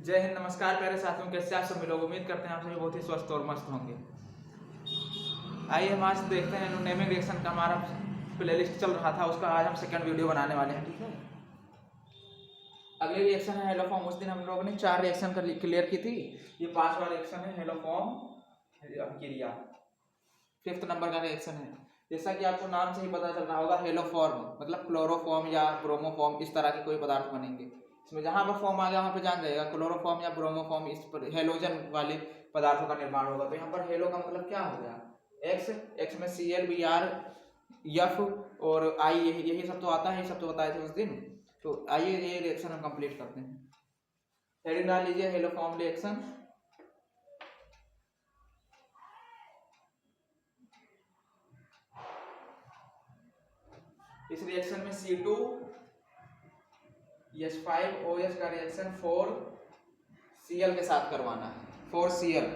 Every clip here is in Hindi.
जय हिंद, नमस्कार प्यारे साथियों, कैसे आप सभी लोग। उम्मीद करते हैं आप सभी बहुत ही स्वस्थ और मस्त होंगे। आइए हम आज देखते हैं नेमिंग रिएक्शन का हमारा प्लेलिस्ट चल रहा था, उसका आज हम सेकंड वीडियो बनाने वाले हैं। ठीक है, अगली रिएक्शन है हेलो फॉर्म। उस दिन हम लोगों ने 4 रिएक्शन क्लियर की थी, ये 5वां रिएक्शन है हेलो फॉर्म क्रिया, 5th नंबर का रिएक्शन है। जैसा कि आपको नाम से ही पता चल रहा होगा, हेलो फॉर्म मतलब क्लोरोफॉर्म या ब्रोमोफॉर्म, इस तरह के कोई पदार्थ बनेंगे। इसमें जहां पर फॉर्म आ गया वहां पे जान जाएगा क्लोरोफॉर्म या ब्रोमोफॉर्म, इस पर हेलोजन वाले पदार्थों का निर्माण होगा। तो यहाँ पर हेलो का मतलब क्या हो गया, एक्स में Cl Br F और I, यही सब तो आता है, यही सब तो बताए थे उस दिन। तो आइए ये रिएक्शन हम कंप्लीट करते हैं। हेडिंग डाल लीजिए हेलो फॉर्म रिएक्शन। इस रिएक्शन में C2H5OH का रिएक्शन 4Cl के साथ करवाना है, 4Cl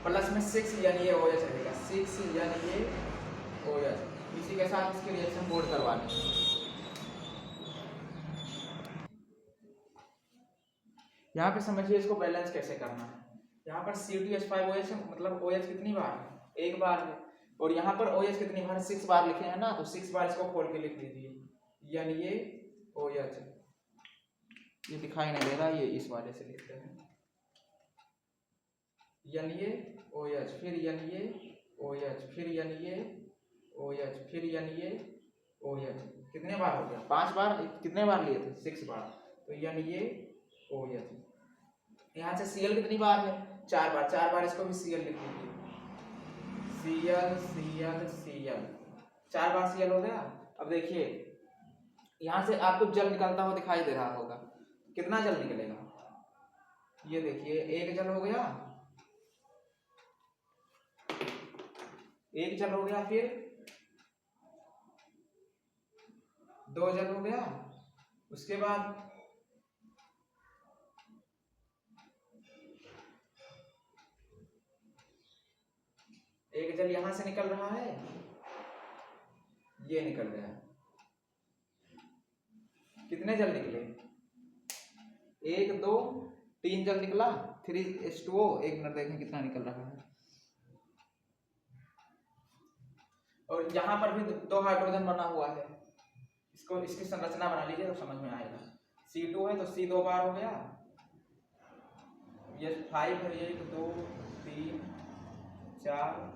प्लस में 6 यानी ये OH रहेगा, 6 यानी ये OH, इसी के साथ इसकी रिएक्शन बोर्ड करवानी है। यहाँ पे समझिए इसको बैलेंस कैसे करना है। यहाँ पर C2H5OH मतलब OH कितनी बार है, एक बार है, और यहाँ पर OH कितनी बार, 6 बार लिखे हैं ना, तो 6 बार इसको खोल के लिख लीजिए, यानी ये OH, ये दिखाई नहीं दे रहा, ये इस वाले से लिखते हैं, यानी ये OH, फिर यानी ये OH, फिर यानी ये OH, फिर यानी ये OH। कितने बार हो गया, 5 बार, कितने बार लिए थे, 6 बार, तो यानी ये OH। यहाँ से Cl कितनी बार है, 4 बार, 4 बार इसको भी Cl लिख लीजिए, Cl Cl Cl, 4 बार Cl हो गया। अब देखिए यहाँ से आपको जल निकलता हुआ दिखाई दे रहा होगा, कितना जल निकलेगा, ये देखिए एक जल हो गया, एक जल हो गया, फिर 2 जल हो गया, उसके बाद एक जल यहां से निकल रहा है, ये निकल गया। कितने जल निकले, 1 2 3 जल निकला, 3H2O। एक मिनट देखें कितना निकल रहा है, और यहाँ पर भी 2 हाइड्रोजन बना हुआ है, इसको इसकी संरचना बना लीजिए तो समझ में आएगा। C2 है तो C 2 बार हो गया, ये 5 है, 1 2 3 4,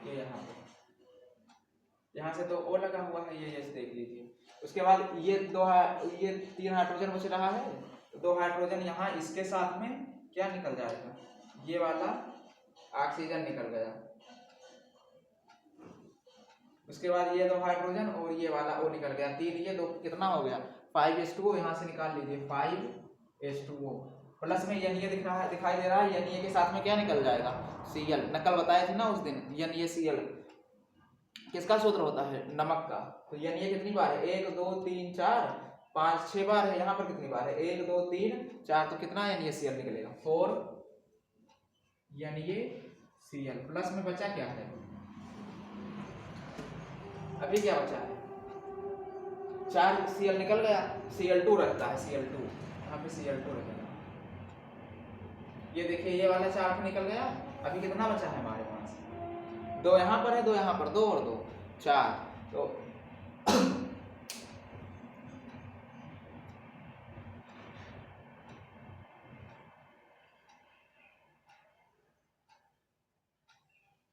ये यहाँ से तो O लगा हुआ है, ये देख लीजिए। उसके बाद ये 3 हाइड्रोजन बच रहा है, तो 2 हाइड्रोजन यहाँ इसके साथ में क्या निकल जाएगा, ये वाला ऑक्सीजन निकल गया। उसके बाद ये 2 हाइड्रोजन और ये वाला O निकल गया, 3 ये 2, कितना हो गया, 5H2O। यहाँ से निकाल लीजिए 5H2O, प्लस में NA दिख रहा है, दिखाई दे रहा है, NA के साथ में क्या निकल जाएगा, Cl, नकल बताए थे ना उस दिन, NaCl किसका सूत्र होता है, नमक का। तो NA कितनी बार है, 1 2 3 4 5 6 बार है, यहाँ पर कितनी बार है, 1 2 3 4, तो कितना NaCl निकलेगा, 4 NaCl। प्लस में बचा क्या है, अभी क्या बचा है, 4 Cl निकल गया, Cl2 रहता है, Cl2 यहाँ पे Cl2 रहेगा। ये देखिए ये वाला 4 निकल गया, अभी कितना बचा है हमारे पास, 2 यहाँ पर है, 2 यहाँ पर, 2 और 2 4, तो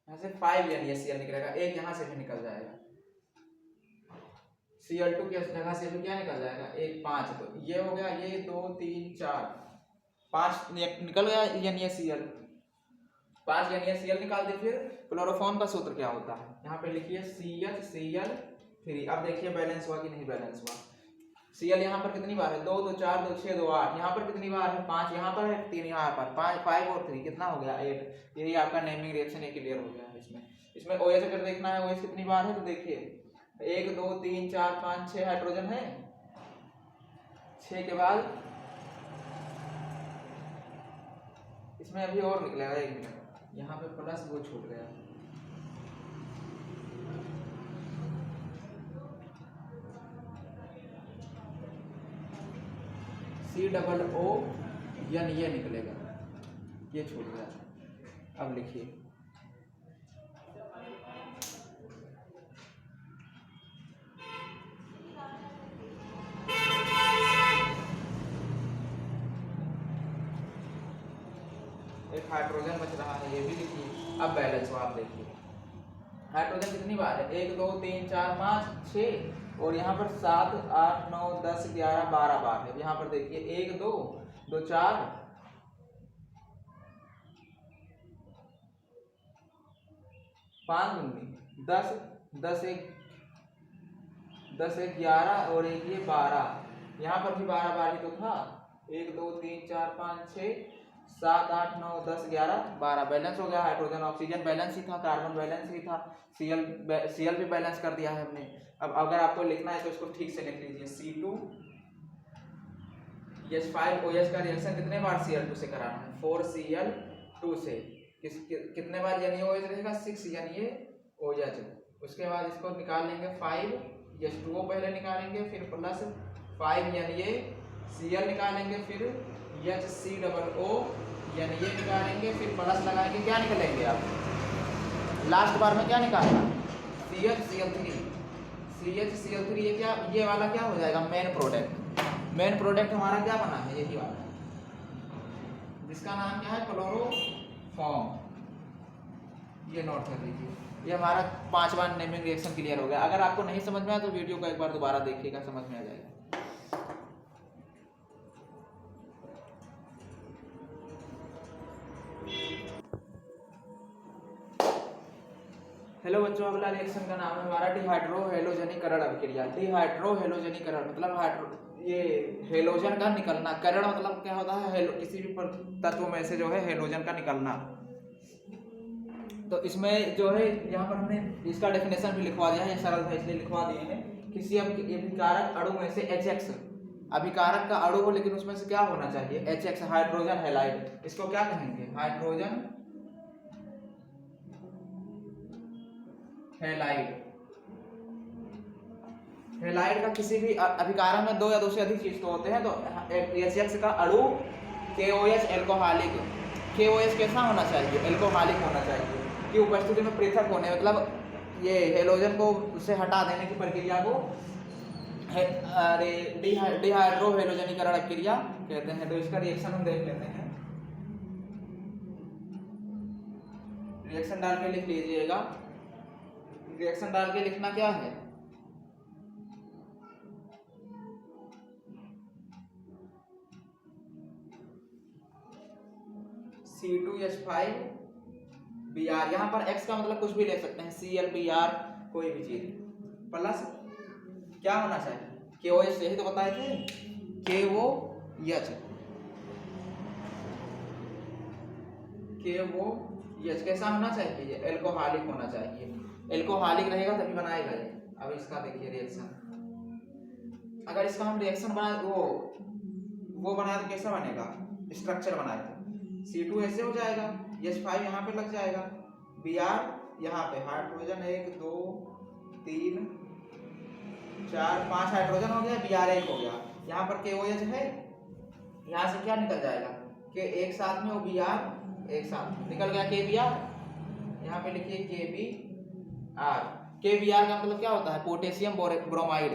यहाँ से 5 NaCl निकलेगा, एक यहाँ से भी निकल जाएगा, Cl2 की जगह से भी क्या निकल जाएगा, 1 5, तो ये हो गया, ये 2 3 4 5 निकल गया NaCl, 5 NaCl निकाल दे। फिर क्लोरोफॉर्म का सूत्र क्या होता है, यहाँ पे लिखिए CH3। अब देखिए बैलेंस हुआ कि नहीं बैलेंस हुआ, Cl यहाँ पर कितनी बार है, 2 2 4 2 6 2 8, यहाँ पर कितनी बार है, 5 यहाँ पर है, 3 यहाँ पर, 5 और 3 कितना हो गया, 8। यही आपका नेमिंग रिएक्शन ये क्लियर हो गया है। इसमें OH अगर देखना है, OH कितनी बार है, तो देखिए 1 2 3 4 5 6 हाइड्रोजन है, 6 के बाद इसमें अभी और निकलेगा, 1 मिनट, यहाँ पे प्लस वो छूट गया, COO यानी ये निकलेगा, ये छूट गया। अब लिखिए एक हाइड्रोजन बच रहा है, ये भी लिखिए। अब बैलेंस हो आप देखिए, हाइड्रोजन कितनी बार है, 1 2 3 4 5 6 और यहाँ पर 7 8 9 10 11 12 बार है। यहाँ पर देखिए 1 2 2 4 5 10 10 1 10 1 11 और एक ये 12, यहाँ पर भी 12 बार ही तो था। 1 2 3 4 5 6 7 8 9 10 11 12 बैलेंस हो गया। हाइड्रोजन ऑक्सीजन बैलेंस ही था, कार्बन बैलेंस ही था, सीएल भी बैलेंस कर दिया है हमने। अब अगर आपको लिखना है तो इसको ठीक से लिख लीजिए। C2H5OH का रिएक्शन कितने बार Cl2 से कराना है, 4Cl2 से कितने बार NaOH रहेगा, 6 NaOH। उसके बाद इसको निकाल लेंगे 5H2O पहले निकालेंगे, फिर प्लस 5 NaCl निकालेंगे, फिर HCOO Na निकालेंगे, फिर प्लस लगाएंगे, क्या निकलेंगे आप लास्ट बार में क्या निकालना, CHCl3 ये क्या, ये वाला क्या हो जाएगा, मेन प्रोडक्ट। मेन प्रोडक्ट हमारा क्या बना है, यही वाला, जिसका नाम क्या है, क्लोरोफॉर्म। ये नोट कर लीजिए। ये हमारा 5 बार नेमिंग रिएक्शन क्लियर हो गया। अगर आपको नहीं समझ में आया तो वीडियो को एक बार दोबारा देखिएगा, समझ में आ जाएगा। हेलो बच्चों, अगला रिएक्शन का नाम है हमारा डिहाइड्रो हेलोजनीकरण अभिक्रिया। डिहाइड्रो हेलोजनीकरण मतलब ये हेलोजन का निकलना, करण मतलब क्या होता है, किसी भी तत्व में से जो है हेलोजन का निकलना। तो इसमें जो है यहाँ पर हमने इसका डेफिनेशन भी लिखवा दिया है, सरल था इसलिए लिखवा दिए हैं। किसी अभिकारक अणु में से HX, अभिकारक का अणु हो लेकिन उसमें से क्या होना चाहिए, HX हाइड्रोजन हैलाइड। इसको क्या कहेंगे, हाइड्रोजन हैलाइड। हैलाइड का किसी भी अभिकारक में 2 या 2 से अधिक चीज तो होते हैं। तो HX का अणु KOH एल्कोहलिक, KOH कैसा होना चाहिए, एल्कोहलिक होना चाहिए, की उपस्थिति में पृथक होने, मतलब ये हेलोजन को उससे हटा देने की प्रक्रिया को डिहाइड्रो हेलोजनीकरण अभिक्रिया कहते हैं। तो इसका रिएक्शन हम देख लेते हैं। रिएक्शन डाल के लिख लीजिएगा। रिएक्शन डाल के लिखना क्या है, C2H5Br, यहाँ पर X का मतलब कुछ भी ले सकते हैं, ClBr कोई भी चीज, प्लस क्या होना चाहिए, KOH, यही तो बताए थे, KOH कैसा होना चाहिए, ये एल्कोहलिक होना चाहिए। एल्कोहलिक रहेगा तभी बनाएगा ये। अब इसका देखिए रिएक्शन, अगर इसका हम रिएक्शन बनाए वो बनाए तो कैसा बनेगा, स्ट्रक्चर बनाए तो C2 ऐसे हो जाएगा, H5 यहाँ पे लग जाएगा, Br यहाँ पे, हाइड्रोजन 1 2 3 4 5 हाइड्रोजन हो गया, Br 1 हो गया। यहाँ पर KOH है, यहाँ से क्या निकल जाएगा, के एक साथ में, वो Br एक साथ निकल गया, KBr। यहाँ पे लिखिए KBr। KBr का मतलब क्या होता है, पोटेशियम ब्रोमाइड।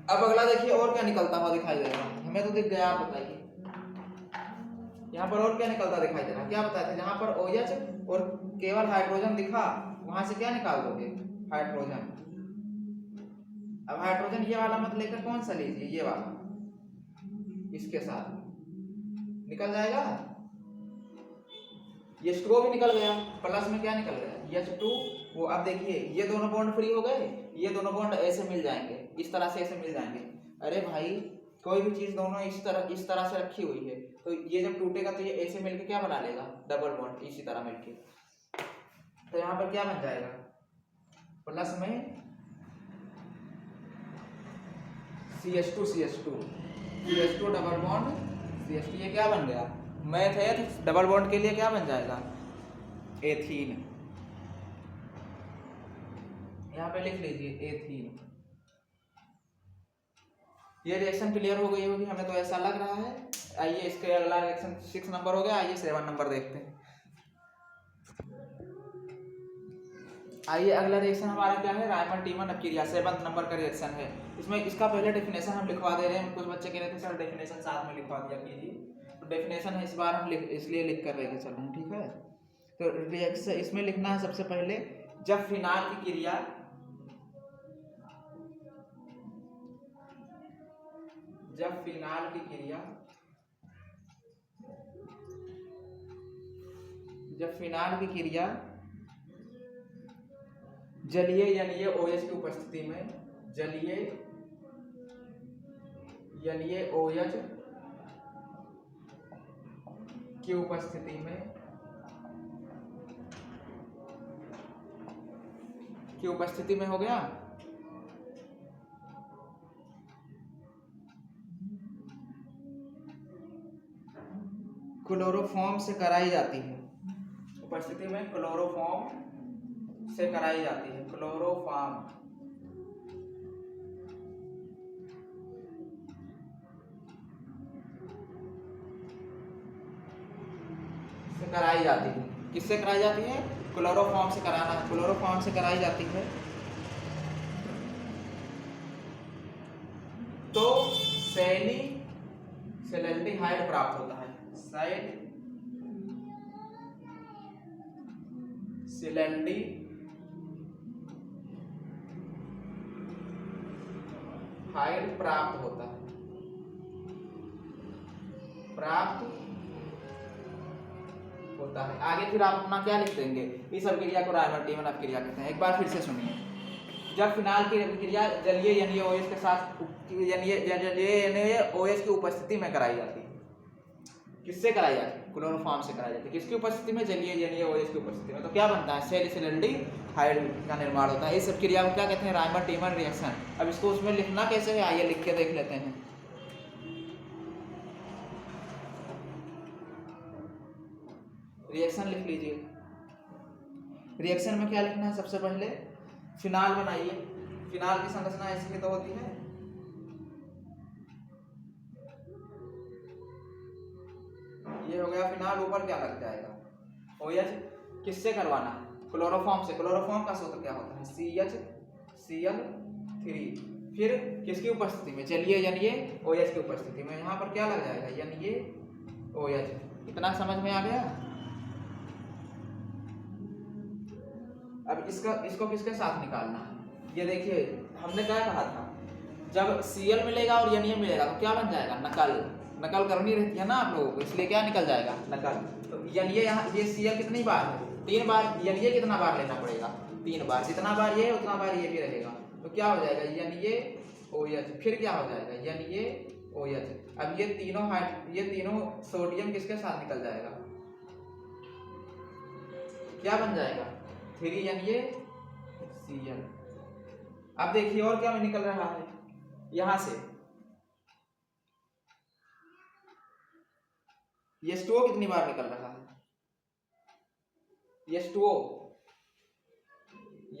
अब अगला देखिए और क्या निकलता हुआ दिखाई दे रहा है, हमें तो दिख गया, आप बताइए यहाँ पर और क्या निकलता दिखाई दे रहा है, क्या बताया था, जहाँ पर OH और केवल हाइड्रोजन दिखा वहां से क्या निकाल दोगे, हाइड्रोजन। अब हाइड्रोजन ये वाला मत लेकर कौन सा लीजिए, ये वाला, इसके साथ निकल जाएगा। H2O भी निकल गया, प्लस में क्या निकल गया, H2। वो अब देखिए ये दोनों बॉन्ड फ्री हो गए, ये दोनों बॉन्ड ऐसे मिल जाएंगे, इस तरह से ऐसे मिल जाएंगे। अरे भाई कोई भी चीज दोनों इस तरह से रखी हुई है, तो ये जब टूटेगा तो ये ऐसे मिलके क्या बना लेगा, डबल बॉन्ड, इसी तरह मिलके। तो यहाँ पर क्या बन जाएगा, प्लस में CH2 डबल बॉन्ड CH2, ये क्या बन गया, मैथ है तो डबल बॉन्ड के लिए क्या बन जाएगा, एथीन। यहाँ पे लिख लीजिए एथीन। ये रिएक्शन क्लियर हो गई होगी, हमें तो ऐसा लग रहा है। आइए इसके अगला रिएक्शन 6 नंबर हो गया, आइए 7 नंबर देखते हैं। आइए अगला रिएक्शन हमारा क्या है, रायमंड टीमन अपकिरिया 7 नंबर का रिएक्शन है। इसमें इसका पहले डेफिनेशन हम लिखवा दे रहे हैं। कुछ बच्चे कह रहे थे सर डेफिनेशन साथ में लिखवा दिया कीजिए, तो डेफिनेशन है इस बार हम इसलिए लिख कर लेके चल रहे हैं, ठीक है। तो रिएक्शन इसमें लिखना है सबसे पहले, जब फिनाल की क्रिया जब फिनाल की क्रिया जब फिनाल की क्रिया जलीय यानी OH की उपस्थिति में, जलीय यानी OH की उपस्थिति में हो गया, क्लोरोफॉर्म से कराई जाती है। उपस्थिति में क्लोरोफॉर्म से कराई जाती है, क्लोरोफॉर्म से कराई जाती है। किससे कराई जाती है? क्लोरोफॉर्म से कराना है, क्लोरोफॉर्म से कराई जाती है। तो सैलिसिलएल्डिहाइड प्राप्त होता है, सैलिसिलएल्डिहाइड प्राप्त होता है, आगे फिर आप अपना क्या लिख देंगे, इस अभिक्रिया को रायमंड टीमन अभिक्रिया कहते हैं। एक बार फिर से सुनिए, जब फिनाल की अभिक्रिया जलीय यानी OH के साथ OH की उपस्थिति में कराई जाती है। किससे कराई जाती है? क्लोरोफॉर्म से कराई जाती है। किसकी उपस्थिति में? जलीय यानी OH की उपस्थिति में। तो क्या बनता है? सैलिसिलएल्डिहाइड का निर्माण होता है। इस अभिक्रिया को क्या कहते हैं? Raymond टीमन reaction. अब इसको उसमें लिखना कैसे है, आइए लिख के देख लेते हैं। रिएक्शन लिख लीजिए। रिएक्शन में क्या लिखना है? सबसे पहले फिनाल बनाइए। फिनाल की संरचना ऐसी तो होती है, ये हो गया फिनाल। ऊपर क्या लग जाएगा? OH। किससे करवाना है? क्लोरोफॉर्म से। क्लोरोफॉर्म का सूत्र क्या होता है? CH(Cl)3। फिर किसकी उपस्थिति में? जलीय यानी OH की उपस्थिति में। यहाँ पर क्या लग जाएगा? यानी OH। इतना समझ में आ गया? अब इसको किसके साथ निकालना है? ये देखिए, हमने क्या कहा था, जब Cl मिलेगा और NA मिलेगा तो क्या बन जाएगा? नकल करनी रहती है ना आप लोगों को, इसलिए क्या निकल जाएगा? नकल। तो NA यहाँ, ये Cl कितनी बार है? 3 बार। NA कितना बार लेना पड़ेगा? 3 बार। जितना बार ये उतना बार ये भी रहेगा, तो क्या हो जाएगा? NaOH। फिर क्या हो जाएगा? NaOH। अब ये तीनों सोडियम किसके साथ निकल जाएगा? क्या बन जाएगा? 3 NaCl। अब देखिए और क्या निकल रहा है यहां से, H2O कितनी बार निकल रहा है? H2O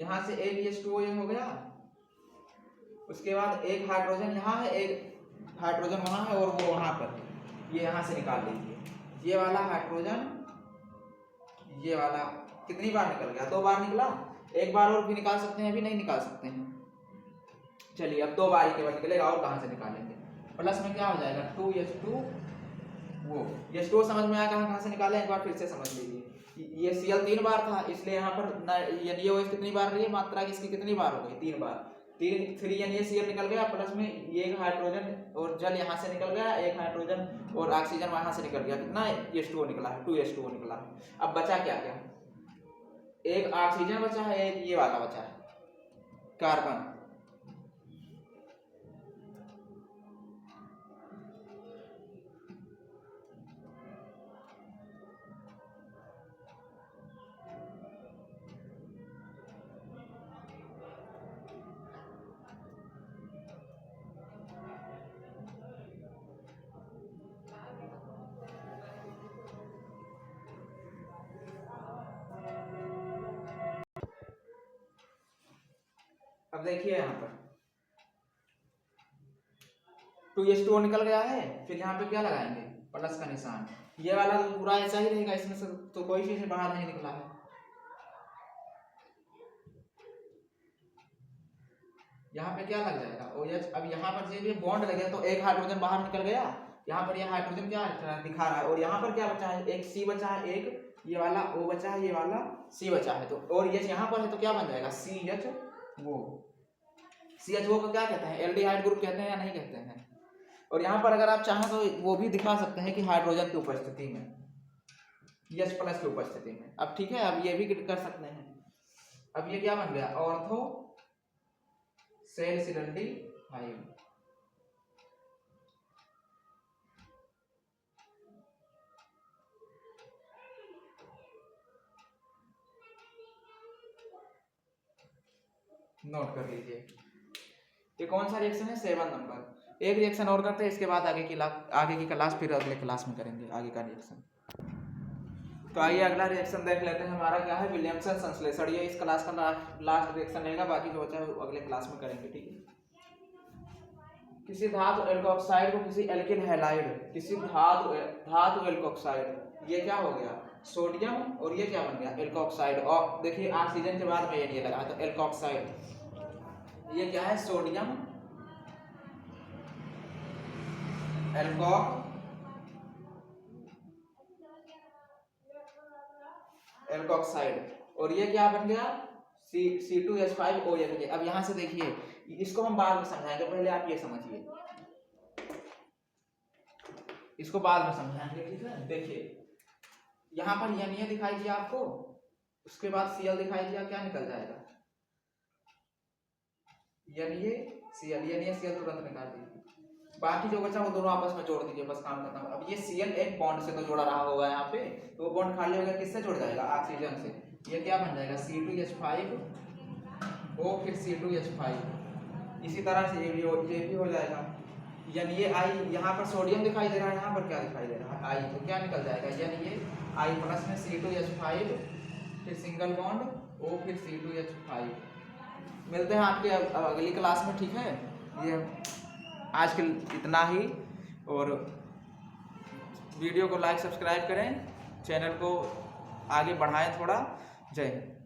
यहां से एक H2O ये हो गया, उसके बाद एक हाइड्रोजन यहाँ है, एक हाइड्रोजन वहां है और वो वहां पर, ये यहां से निकाल लीजिए। ये वाला हाइड्रोजन, ये वाला कितनी बार निकल गया? 2 बार निकला। एक बार और भी निकाल सकते हैं, अभी नहीं निकाल सकते हैं। चलिए अब 2 बार के बाद निकलेगा, और कहां से निकालेंगे? प्लस में क्या हो जाएगा? 2H2। वो H2O समझ में आया कहां से निकाले? एक बार फिर से समझ लीजिए। ये Cl 3 बार था, इसलिए यहाँ पर NaOH कितनी बार रही है? मात्रा किसकी कितनी बार हो गई? 3 बार। 3 NaCl निकल गया, प्लस में ये एक हाइड्रोजन और जल यहाँ से निकल गया, एक हाइड्रोजन और ऑक्सीजन वहां से निकल गया। कितना H2O निकला है? 2H2O निकला है। अब बचा क्या क्या? एक ऑक्सीजन बचा है, एक ये वाला बचा है, कार्बन। अब देखिए यहाँ पर 2s2 निकल गया है, फिर यहाँ पे क्या लगाएंगे, प्लस का निशान। ये वाला तो पूरा ऐसा ही रहेगा, इसमें से तो कोई चीज बाहर नहीं निकला है। यहाँ पे क्या लग जाएगा OH। अब यहाँ पर जब ये बॉन्ड लगे तो एक हाइड्रोजन बाहर निकल गया, यहाँ पर ये हाइड्रोजन क्या दिखा रहा है, और यहाँ पर क्या बचा है, एक C बचा है, एक ये वाला O बचा है, ये वाला C बचा है। तो और ये यहाँ पर है तो क्या बन जाएगा, CHO को क्या कहते हैं, एल्डिहाइड ग्रुप कहते हैं या नहीं कहते हैं। और यहाँ पर अगर आप चाहें तो वो भी दिखा सकते हैं कि हाइड्रोजन की उपस्थिति में, H+ की उपस्थिति में। अब ठीक है, अब ये भी कर सकते हैं। अब ये क्या बन गया, ऑर्थो सैलिसिलडी-5। नोट कर लीजिए, ये कौन सा रिएक्शन है, 7 नंबर। एक रिएक्शन और करते हैं, इसके बाद आगे की क्लास फिर अगले क्लास में करेंगे आगे का रिएक्शन। तो आइए अगला रिएक्शन देख लेते हैं, हमारा क्या है, विलियमसन संश्लेषण। ये इस क्लास का लास्ट रिएक्शन रहेगा, बाकी जो बचा है वो अगले क्लास में करेंगे, ठीक है। किसी धातु एल्कोक्साइड को किसी एल्किल हैलाइड, किसी धातु एल्कोक्साइड, ये क्या हो गया, सोडियम, और ये क्या बन गया, एल्कोक्साइड। और देखिए ऑक्सीजन के बाद में ये लगा तो एल्कोक्साइड, ये क्या है, सोडियम एल्कोक्साइड, और ये क्या बन गया, C2H5OH। अब यहाँ से देखिए, इसको हम बाद में समझाएंगे, पहले आप ये समझिए, इसको बाद में समझाएंगे, ठीक है। देखिए यहाँ पर Na दिखाई दिया आपको, उसके बाद Cl दिखाई दिया, क्या निकल जाएगा, NaCl तुरंत निकाल दीजिए। बाकी जो बचा वो दोनों आपस में जोड़ दीजिए, बस काम खत्म। अब ये Cl एक बॉन्ड से तो जोड़ा रहा होगा यहाँ पे, तो वो बॉन्ड खाली होगा, किससे जुड़ जाएगा, ऑक्सीजन से। ये क्या बन जाएगा, C2H5O, फिर C2H5। इसी तरह से ये भी हो जाएगा। यानी ये I, यहाँ पर सोडियम दिखाई दे रहा है, यहाँ पर क्या दिखाई दे रहा है, I, तो क्या निकल जाएगा, यानी ये I+ में C2H5, फिर सिंगल बॉन्ड O, फिर C2H5। मिलते हैं आपके अगली क्लास में, ठीक है। ये आज के इतना ही, और वीडियो को लाइक सब्सक्राइब करें, चैनल को आगे बढ़ाएं थोड़ा। जय हिंद।